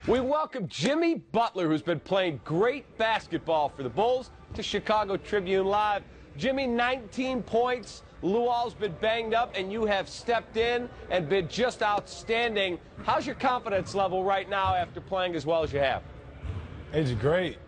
We welcome Jimmy Butler, who's been playing great basketball for the Bulls, to Chicago Tribune Live. Jimmy, 19 points. Luol's been banged up, and you have stepped in and been just outstanding. How's your confidence level right now after playing as well as you have? It's great.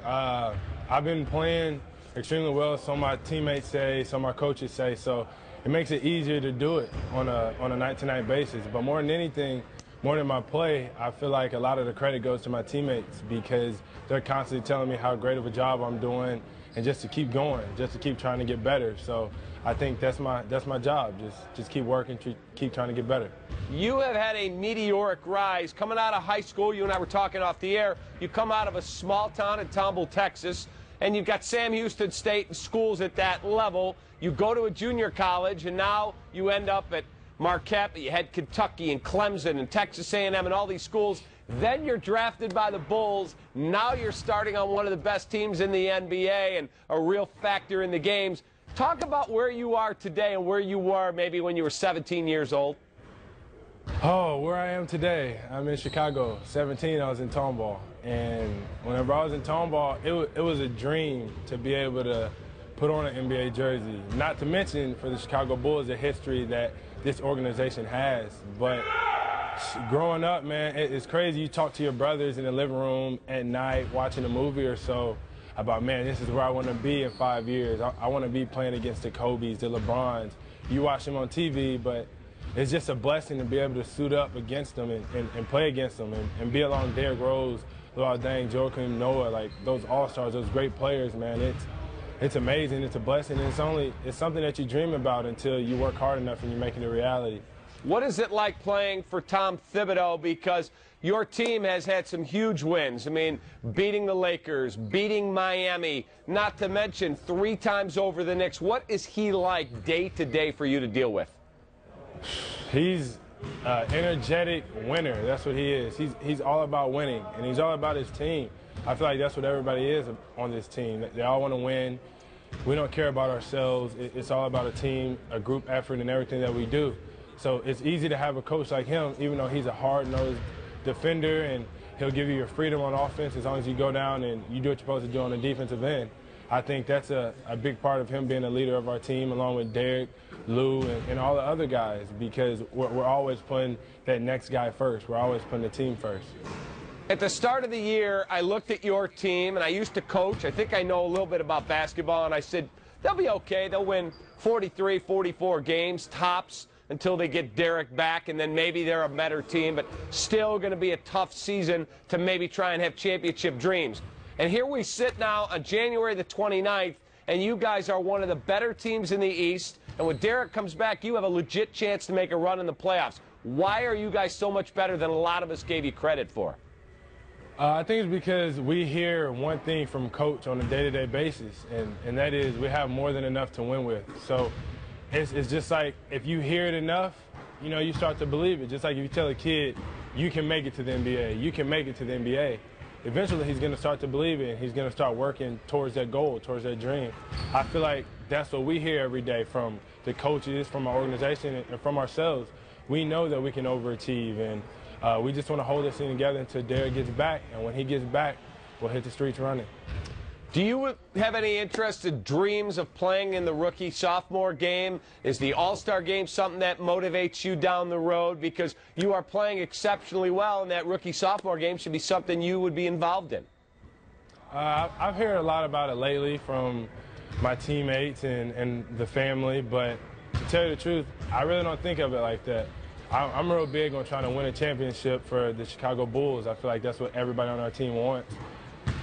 I've been playing extremely well, so my teammates say, so my coaches say, so it makes it easier to do it on a night-to-night basis. But more than anything, more than my play, I feel like a lot of the credit goes to my teammates because they're constantly telling me how great of a job I'm doing and just to keep going, just to keep trying to get better. So I think that's my job, just keep working, keep trying to get better. You have had a meteoric rise coming out of high school. You and I were talking off the air. You come out of a small town in Tomball, Texas, and you've got Sam Houston State and schools at that level. You go to a junior college, and now you end up at Marquette. You had Kentucky and Clemson and Texas A&M and all these schools. Then you're drafted by the Bulls. Now you're starting on one of the best teams in the NBA and a real factor in the games. Talk about where you are today and where you were maybe when you were 17 years old. Oh, where I am today, I'm in Chicago. 17, I was in Tomball. And whenever I was in Tomball, it was a dream to be able to put on an NBA jersey. Not to mention for the Chicago Bulls, the history that this organization has. But growing up, man, it's crazy. You talk to your brothers in the living room at night watching a movie or so about, man, this is where I want to be in 5 years. I want to be playing against the Kobes, the LeBrons. You watch them on TV, but it's just a blessing to be able to suit up against them and play against them and be along Derrick Rose, Luol Deng, Joakim Noah, like those all-stars, those great players, man. It's amazing. It's a blessing. And it's something that you dream about until you work hard enough and you make it a reality. What is it like playing for Tom Thibodeau? Because your team has had some huge wins. I mean, beating the Lakers, beating Miami, not to mention 3 times over the Knicks. What is he like day to day for you to deal with? He's an energetic winner. That's what he is. He's all about winning, and he's all about his team. I feel like that's what everybody is on this team. They all want to win. We don't care about ourselves. It's all about a team, a group effort, and everything that we do. So it's easy to have a coach like him, even though he's a hard-nosed defender, and he'll give you your freedom on offense as long as you go down and you do what you're supposed to do on the defensive end. I think that's a big part of him being a leader of our team, along with Derrick, Lou, and all the other guys, because we're always putting that next guy first. We're always putting the team first. At the start of the year, I looked at your team, and I used to coach. I think I know a little bit about basketball, and I said, they'll be okay. They'll win 43, 44 games, tops, until they get Derrick back, and then maybe they're a better team, but still going to be a tough season to maybe try and have championship dreams. And here we sit now on January the 29th, and you guys are one of the better teams in the East, and when Derrick comes back, you have a legit chance to make a run in the playoffs. Why are you guys so much better than a lot of us gave you credit for? I think it's because we hear one thing from Coach on a day-to-day basis, and that is we have more than enough to win with. So it's just like if you hear it enough, you know, you start to believe it. Just like if you tell a kid, you can make it to the NBA, you can make it to the NBA. Eventually he's going to start to believe it, and he's going to start working towards that goal, towards that dream. I feel like that's what we hear every day from the coaches, from our organization, and from ourselves. We know that we can overachieve, and we just want to hold this thing together until Derrick gets back, and when he gets back, we'll hit the streets running. Do you have any interest in dreams of playing in the rookie-sophomore game? Is the All-Star game something that motivates you down the road? Because you are playing exceptionally well, and that rookie-sophomore game should be something you would be involved in. I've heard a lot about it lately from my teammates and the family, but to tell you the truth, I really don't think of it like that. I'm real big on trying to win a championship for the Chicago Bulls. I feel like that's what everybody on our team wants.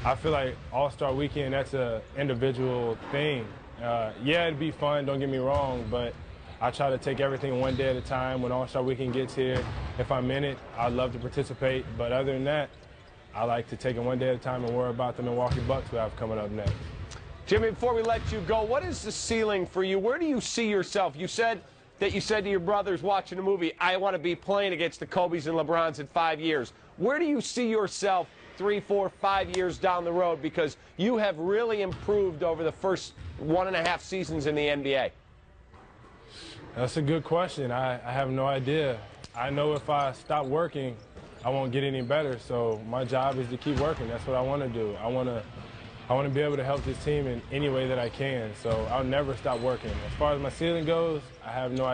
I feel like All-Star Weekend, that's an individual thing. Yeah, it'd be fun, don't get me wrong, but I try to take everything one day at a time. When All-Star Weekend gets here, if I'm in it, I'd love to participate. But other than that, I like to take it one day at a time and worry about the Milwaukee Bucks we have coming up next. Jimmy, before we let you go, what is the ceiling for you? Where do you see yourself? You said to your brothers watching a movie, I want to be playing against the Kobes and LeBrons in 5 years. Where do you see yourself 3, 4, 5 years down the road, because you have really improved over the first 1.5 seasons in the NBA? That's a good question. I have no idea. I know if I stop working, I won't get any better. So my job is to keep working. That's what I want to do. I want to be able to help this team in any way that I can. So I'll never stop working. As far as my ceiling goes, I have no idea.